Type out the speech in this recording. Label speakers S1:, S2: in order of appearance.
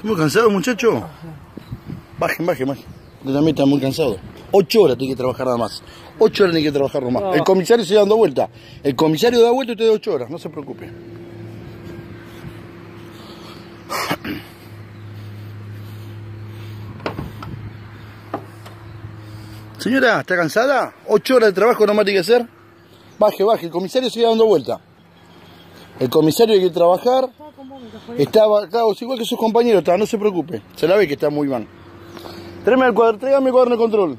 S1: ¿Muy cansado, muchacho? Bajen. Usted también está muy cansado. 8 horas tiene que trabajar nada más. 8 horas tiene que trabajar nomás. El comisario sigue dando vuelta. El comisario da vuelta y usted da 8 horas. No se preocupe. Señora, ¿está cansada? 8 horas de trabajo nomás tiene que hacer. Baje. El comisario sigue dando vuelta. El comisario hay que trabajar. Estaba acá, igual que sus compañeros, no se preocupe. Se la ve que está muy mal. Tráigame el cuaderno de control.